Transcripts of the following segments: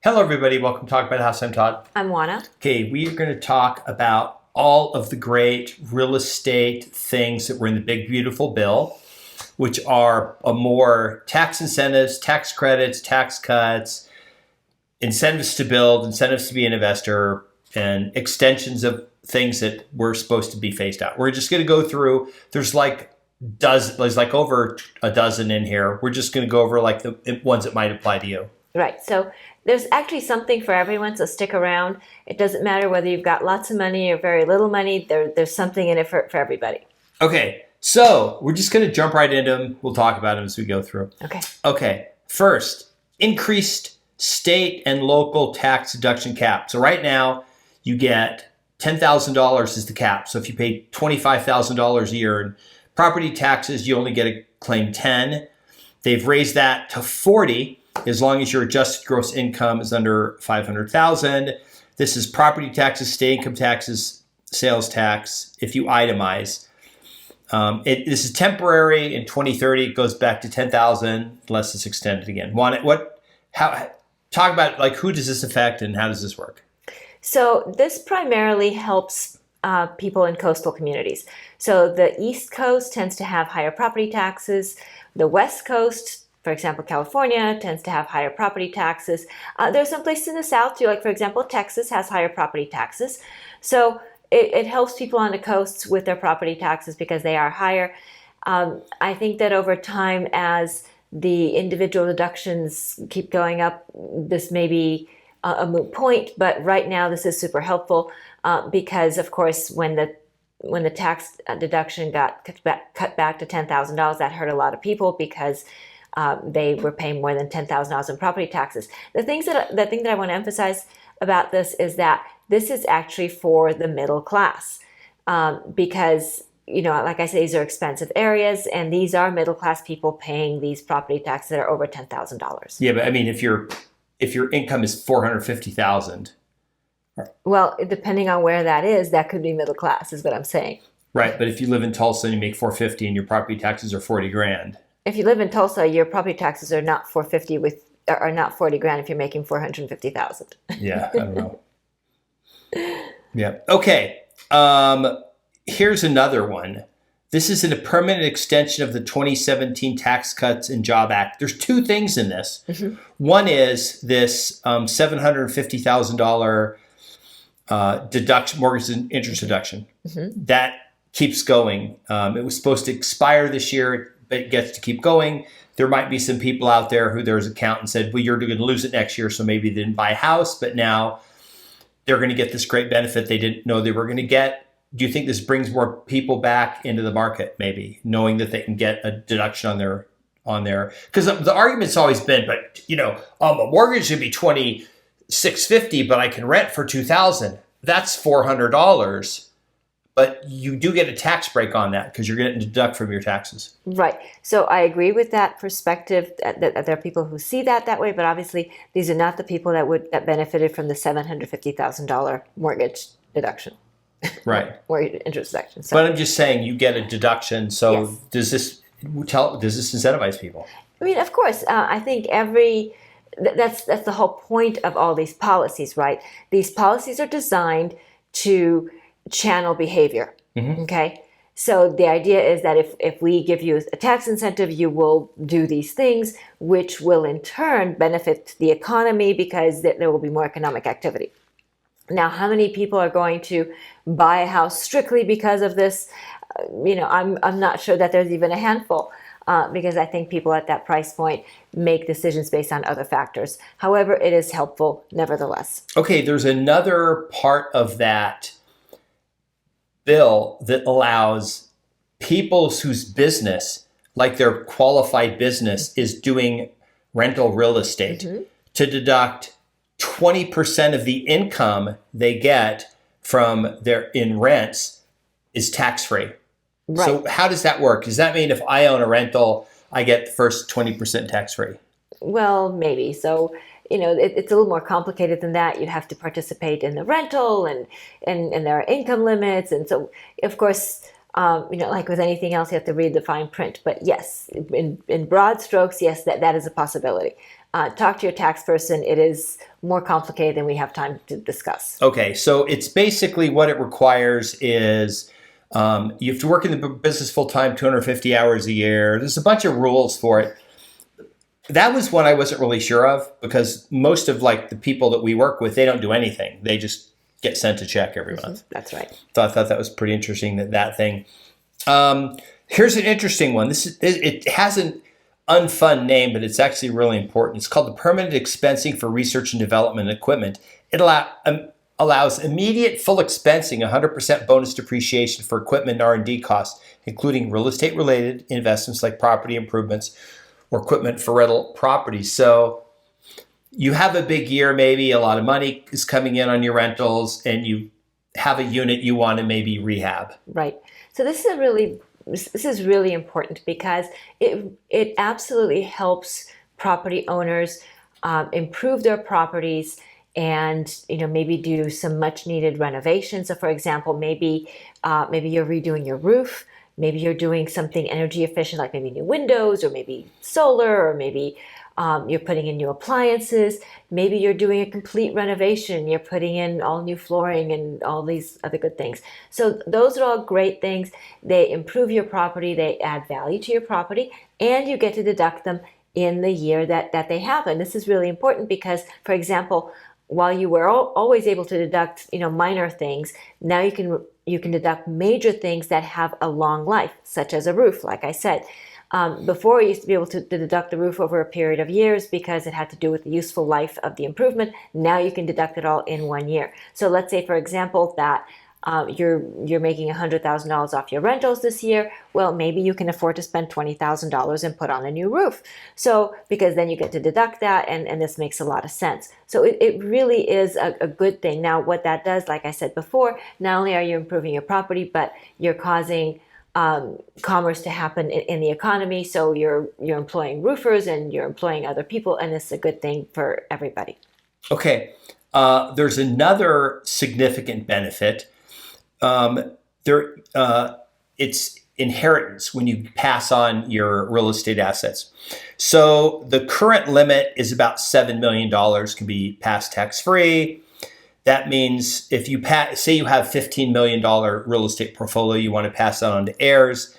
Hello, everybody. Welcome to Talk About House. I'm Todd. I'm Juana. Okay, we are going to talk about all of the great real estate things that were in the Big Beautiful Bill, which are more tax incentives, tax credits, tax cuts, incentives to build, incentives to be an investor, and extensions of things that were supposed to be phased out. We're just going to go through. There's like over a dozen in here. We're just going to go over like the ones that might apply to you. Right. So there's actually something for everyone, so stick around. It doesn't matter whether you've got lots of money or very little money. There's something in it for everybody. Okay, so we're just going to jump right into them. We'll talk about them as we go through. Okay. First, increased state and local tax deduction cap. So right now, you get $10,000 is the cap. So if you pay $25,000 a year in property taxes, you only get to claim 10. They've raised that to 40 as long as your adjusted gross income is under $500,000. This is property taxes, state income taxes, sales tax. If you itemize, this is temporary. In 2030, it goes back to 10,000 unless it's extended again. Talk about like who does this affect and how does this work? So this primarily helps people in coastal communities. So the East Coast tends to have higher property taxes. The West Coast, for example, California tends to have higher property taxes. There's some places in the South too, like for example, Texas has higher property taxes. So it helps people on the coasts with their property taxes because they are higher. I think that over time, as the individual deductions keep going up, this may be a moot point, but right now this is super helpful because, of course, when the tax deduction got cut back to $10,000, that hurt a lot of people because they were paying more than $10,000 in property taxes. The thing that I want to emphasize about this is that this is actually for the middle class because, like I said, these are expensive areas and these are middle class people paying these property taxes that are over $10,000. Yeah, but I mean, if your income is $450,000. Well, depending on where that is, that could be middle class, is what I'm saying. Right, but if you live in Tulsa and you make $450,000 and your property taxes are $40,000. If you live in Tulsa, your property taxes are not $450,000 are not $40,000 if you're making $450,000. Yeah, I don't know. Yeah. Okay. Here's another one. This is a permanent extension of the 2017 Tax Cuts and Job Act. There's two things in this. Mm-hmm. One is this $750,000 deduction, mortgage and interest deduction. Mm-hmm. That keeps going. It was supposed to expire this year. It gets to keep going. There might be some people out there who there's accountant said, well, you're going to lose it next year, so maybe they didn't buy a house, but now they're going to get this great benefit they didn't know they were going to get. Do you think this brings more people back into the market, maybe, knowing that they can get a deduction on their because the argument's always been, but a mortgage should be $2,650, but I can rent for $2,000. That's $400. But you do get a tax break on that because you're going to deduct from your taxes. Right. So I agree with that perspective that there are people who see that way, but obviously these are not the people that benefited from the $750,000 mortgage deduction. Right. Or interest deduction. So, but I'm just saying you get a deduction. So yes. Does this incentivize people? I mean, of course. I think that's the whole point of all these policies, right? These policies are designed to channel behavior. Mm-hmm. Okay. So the idea is that if we give you a tax incentive, you will do these things, which will in turn benefit the economy because there will be more economic activity. Now, how many people are going to buy a house strictly because of this? I'm not sure that there's even a handful because I think people at that price point make decisions based on other factors. However, it is helpful nevertheless. Okay, there's another part of that bill that allows people whose business, like their qualified business, is doing rental real estate mm-hmm. to deduct 20% of the income they get from in rents is tax-free. Right. So how does that work? Does that mean if I own a rental, I get the first 20% tax-free? Well, maybe. So, it's a little more complicated than that. You'd have to participate in the rental and there are income limits. And so, of course, like with anything else, you have to read the fine print. But yes, in broad strokes, yes, that is a possibility. Talk to your tax person. It is more complicated than we have time to discuss. Okay, so it's basically what it requires is you have to work in the business full-time, 250 hours a year. There's a bunch of rules for it. That was one I wasn't really sure of, because most of like the people that we work with, they don't do anything. They just get sent a check every month. That's right. So I thought that was pretty interesting, that thing. Here's an interesting one. It has an unfun name, but it's actually really important. It's called the Permanent Expensing for Research and Development Equipment. It allows immediate full expensing, 100% bonus depreciation for equipment and R&D costs, including real estate-related investments like property improvements or equipment for rental properties. So you have a big year, maybe a lot of money is coming in on your rentals, and you have a unit you want to maybe rehab. Right. So this is really important, because it absolutely helps property owners improve their properties and maybe do some much needed renovations. So for example, maybe you're redoing your roof. Maybe you're doing something energy efficient, like maybe new windows, or maybe solar, or maybe you're putting in new appliances. Maybe you're doing a complete renovation. You're putting in all new flooring and all these other good things. So those are all great things. They improve your property. They add value to your property, and you get to deduct them in the year that they happen. This is really important because, for example, while you were always able to deduct minor things, now you can deduct major things that have a long life, such as a roof, like I said. Before, you used to be able to deduct the roof over a period of years because it had to do with the useful life of the improvement. Now you can deduct it all in 1 year. So let's say, for example, that you're making $100,000 off your rentals this year. Well, maybe you can afford to spend $20,000 and put on a new roof. So because then you get to deduct that, and this makes a lot of sense. So it really is a good thing. Now, what that does, like I said before, not only are you improving your property, but you're causing commerce to happen in the economy. So you're employing roofers and you're employing other people, and it's a good thing for everybody. Okay, there's another significant benefit. It's inheritance when you pass on your real estate assets. So the current limit is about $7 million, can be passed tax-free. That means if you say you have $15 million real estate portfolio, you want to pass that on to heirs,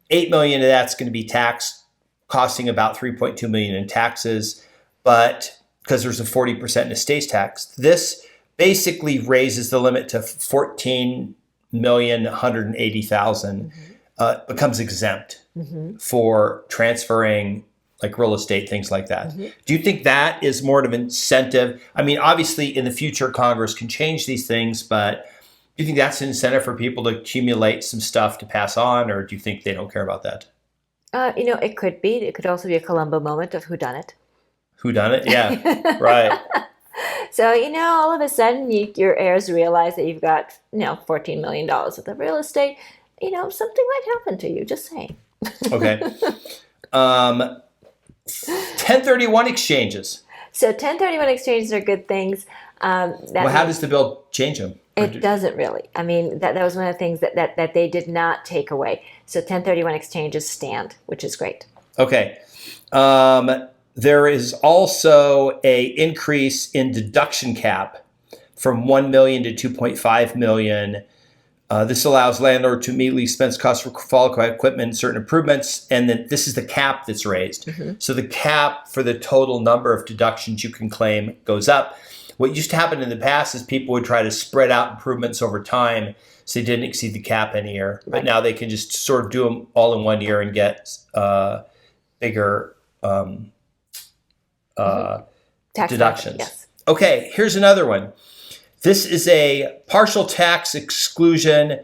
$8 million of that's going to be taxed, costing about $3.2 million in taxes, but because there's a 40% in estate tax, this basically raises the limit to $14,180,000, becomes exempt for transferring like real estate, things like that. Do you think that is more of an incentive? I mean, obviously in the future, Congress can change these things, but do you think that's an incentive for people to accumulate some stuff to pass on, or do you think they don't care about that? It could be. It could also be a Columbo moment of whodunit. Whodunit? Yeah, right. So, all of a sudden your heirs realize that you've got, $14 million worth of real estate. Something might happen to you, just saying. Okay. 1031 exchanges. So 1031 exchanges are good things. How does the bill change them? It doesn't really. I mean, that was one of the things that they did not take away. So 1031 exchanges stand, which is great. Okay. There is also a increase in deduction cap from 1 million to 2.5 million. This allows landlord to immediately expense costs for qualified equipment and certain improvements. And then this is the cap that's raised. So the cap for the total number of deductions you can claim goes up. What used to happen in the past is people would try to spread out improvements over time so they didn't exceed the cap any year. But now they can just sort of do them all in 1 year and get bigger deductions. Yes. Okay, here's another one. This is a partial tax exclusion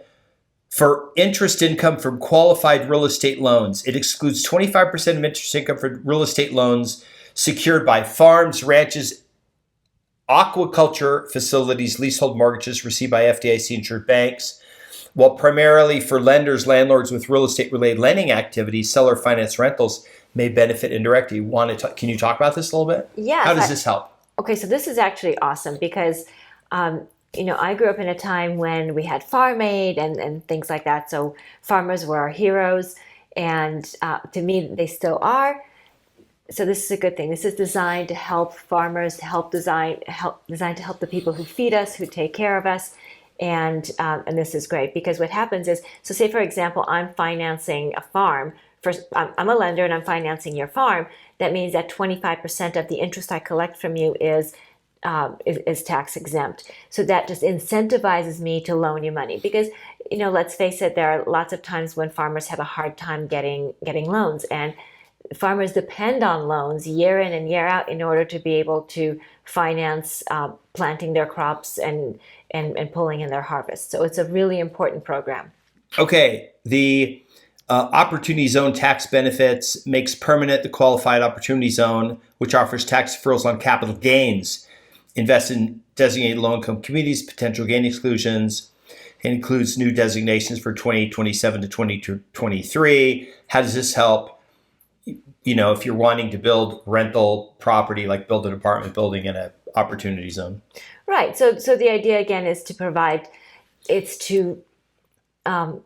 for interest income from qualified real estate loans. It excludes 25% of interest income for real estate loans secured by farms, ranches, aquaculture facilities, leasehold mortgages received by FDIC-insured banks, while primarily for lenders, landlords with real estate-related lending activities, seller finance rentals may benefit indirectly. Can you talk about this a little bit? Yeah. How does this help? Okay, so this is actually awesome because I grew up in a time when we had Farm Aid and things like that. So farmers were our heroes, and to me, they still are. So this is a good thing. This is designed to help farmers, designed to help the people who feed us, who take care of us, and this is great because what happens is, so say for example, I'm financing a farm. I'm a lender and I'm financing your farm. That means that 25% of the interest I collect from you is tax exempt. So that just incentivizes me to loan you money because, let's face it, there are lots of times when farmers have a hard time getting loans, and farmers depend on loans year in and year out in order to be able to finance planting their crops and pulling in their harvest. So it's a really important program. Okay, the Opportunity Zone tax benefits makes permanent the Qualified Opportunity Zone, which offers tax deferrals on capital gains, invest in designated low-income communities, potential gain exclusions. It includes new designations for 2027 to 2023. How does this help? If you're wanting to build rental property, like build an apartment building in an opportunity zone. Right. So the idea again is to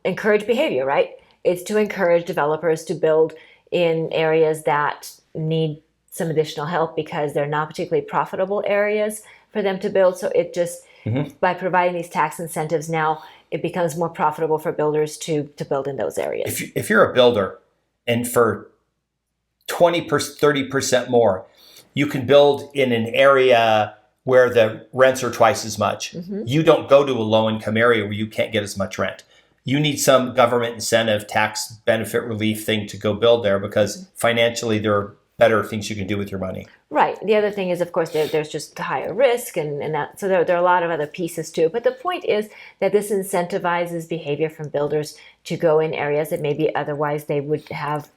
encourage behavior, right? It's to encourage developers to build in areas that need some additional help because they're not particularly profitable areas for them to build. So it just, by providing these tax incentives now, it becomes more profitable for builders to build in those areas. If you're a builder and for 20%, 30% more, you can build in an area where the rents are twice as much. You don't go to a low-income area where you can't get as much rent. You need some government incentive, tax benefit relief thing to go build there because financially there are better things you can do with your money. Right. The other thing is, of course, there's just higher risk and that. So there are a lot of other pieces too. But the point is that this incentivizes behavior from builders to go in areas that maybe otherwise they would have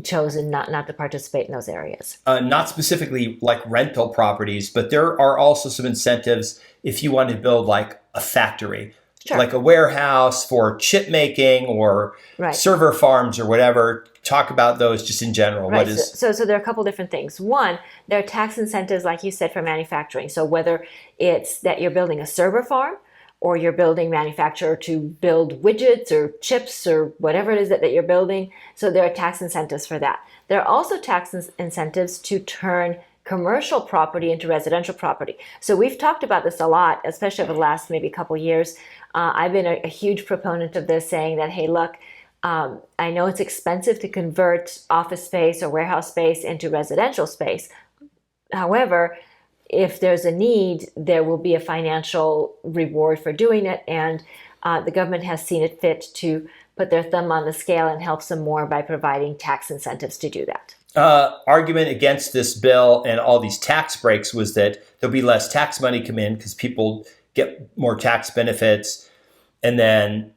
chosen not to participate in those areas. Not specifically like rental properties, but there are also some incentives if you want to build like a factory, like a warehouse for chip making or server farms or whatever. Talk about those just in general. Right. So there are a couple different things. One, there are tax incentives, like you said, for manufacturing. So whether it's that you're building a server farm or you're building manufacturer to build widgets or chips or whatever it is that you're building. So there are tax incentives for that. There are also tax incentives to turn commercial property into residential property. So we've talked about this a lot, especially over the last maybe couple years. I've been a huge proponent of this, saying that, hey, look, I know it's expensive to convert office space or warehouse space into residential space. However, if there's a need, there will be a financial reward for doing it. And the government has seen it fit to put their thumb on the scale and help some more by providing tax incentives to do that. Argument against this bill and all these tax breaks was that there'll be less tax money come in because people get more tax benefits, and then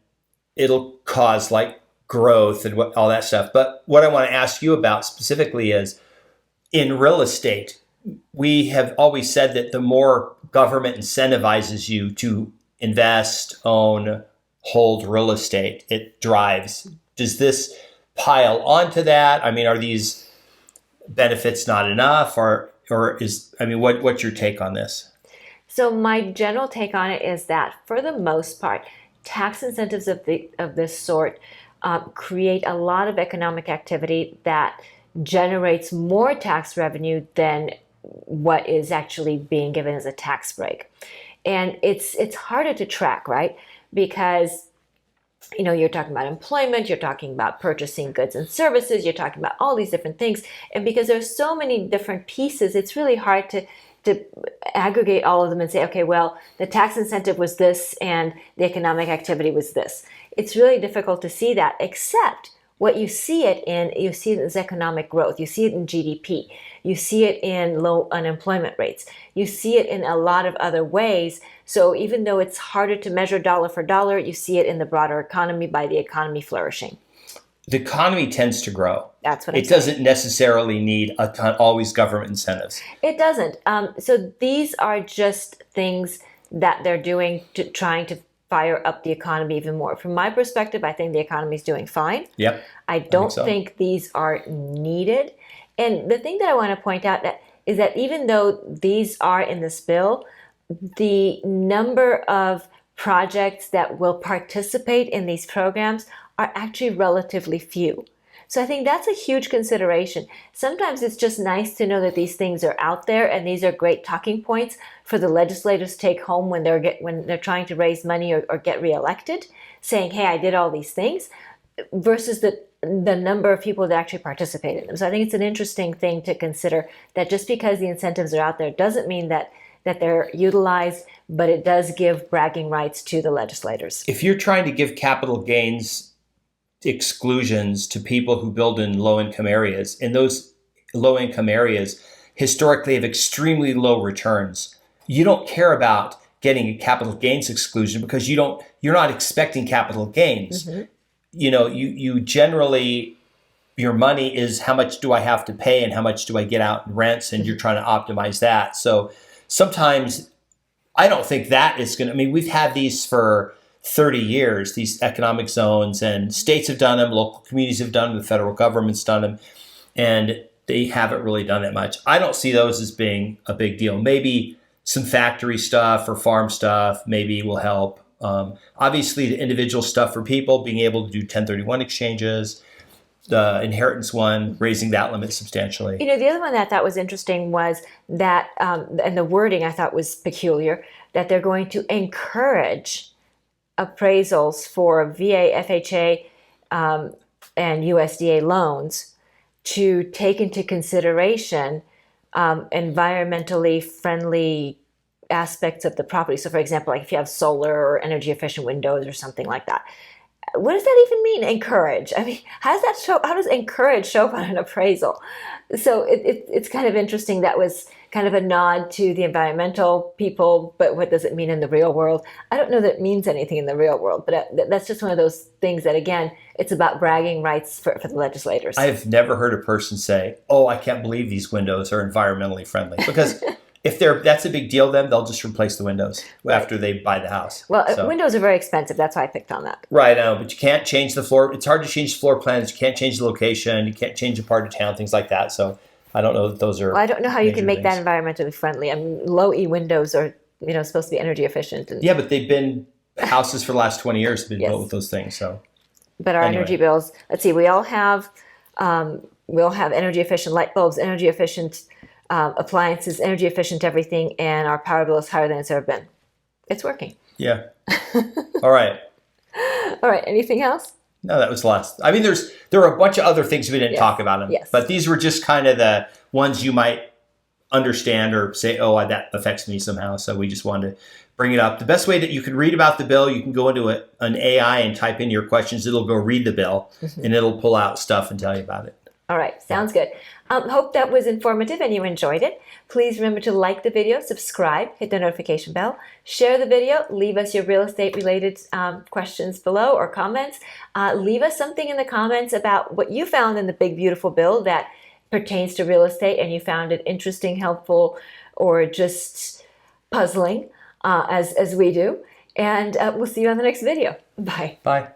it'll cause like growth and all that stuff. But what I want to ask you about specifically is in real estate, we have always said that the more government incentivizes you to invest, own, hold real estate, it drives. Does this pile onto that? I mean, are these benefits not enough, or what's your take on this? So my general take on it is that for the most part, tax incentives of this sort create a lot of economic activity that generates more tax revenue than what is actually being given as a tax break. And it's harder to track, right? Because you're talking about employment, you're talking about purchasing goods and services, you're talking about all these different things. And because there's so many different pieces, it's really hard to aggregate all of them and say, okay, well, the tax incentive was this and the economic activity was this. It's really difficult to see that, except what you see it is economic growth. You see it in GDP. You see it in low unemployment rates. You see it in a lot of other ways. So even though it's harder to measure dollar for dollar, you see it in the broader economy by the economy flourishing. The economy tends to grow. That's what I'm saying. It doesn't necessarily need always government incentives. It doesn't. So these are just things that they're doing trying to fire up the economy even more. From my perspective, I think the economy is doing fine. Yep. I don't think these are needed. And the thing that I want to point out is that even though these are in this bill, the number of projects that will participate in these programs are actually relatively few. So I think that's a huge consideration. Sometimes it's just nice to know that these things are out there, and these are great talking points for the legislators to take home when they're trying to raise money or get reelected, saying, hey, I did all these things, versus the number of people that actually participate in them. So I think it's an interesting thing to consider, that just because the incentives are out there doesn't mean that they're utilized, but it does give bragging rights to the legislators. If you're trying to give capital gains exclusions to people who build in low-income areas, and those low-income areas historically have extremely low returns, you don't care about getting a capital gains exclusion because you're not expecting capital gains. Mm-hmm. You generally, your money is how much do I have to pay and how much do I get out in rents, and you're trying to optimize that. So sometimes I don't think that is going to, we've had these for 30 years, these economic zones, and states have done them, local communities have done them, the federal government's done them, and they haven't really done that much. I don't see those as being a big deal. Maybe some factory stuff or farm stuff maybe will help. Obviously, the individual stuff for people, being able to do 1031 exchanges, the inheritance one, raising that limit substantially. The other one that I thought was interesting was that, and the wording I thought was peculiar, that they're going to encourage appraisals for VA, FHA, and USDA loans to take into consideration environmentally friendly aspects of the property. So for example, like if you have solar or energy efficient windows or something like that. What does that even mean, encourage? How does encourage show up on an appraisal? So it's kind of interesting. That was kind of a nod to the environmental people, but what does it mean in the real world? I don't know that it means anything in the real world, but that's just one of those things that, again, it's about bragging rights for the legislators. I've never heard a person say, oh, I can't believe these windows are environmentally friendly, because if that's a big deal, then they'll just replace the windows after they buy the house. Well, windows are very expensive. That's why I picked on that. Right, but you can't change the floor. It's hard to change floor plans. You can't change the location. You can't change a part of town, things like that. So I don't know that those are. Well, I don't know how you can make that environmentally friendly. Low E windows are supposed to be energy efficient. Yeah, but they've been houses for the last 20 years have been built with those things. So. But our energy bills. Let's see. We all have energy efficient light bulbs, energy efficient appliances, energy efficient everything, and our power bill is higher than it's ever been. It's working. Yeah. All right. All right. Anything else? No, that was the last. There are a bunch of other things we didn't talk about, but these were just kind of the ones you might understand or say, oh, that affects me somehow. So we just wanted to bring it up. The best way that you can read about the bill, you can go into an AI and type in your questions. It'll go read the bill, and it'll pull out stuff and tell you about it. All right. Sounds good. Hope that was informative and you enjoyed it. Please remember to like the video, subscribe, hit the notification bell, share the video, leave us your real estate related questions below or comments. Leave us something in the comments about what you found in the big, beautiful bill that pertains to real estate and you found it interesting, helpful, or just puzzling as we do. And we'll see you on the next video. Bye. Bye.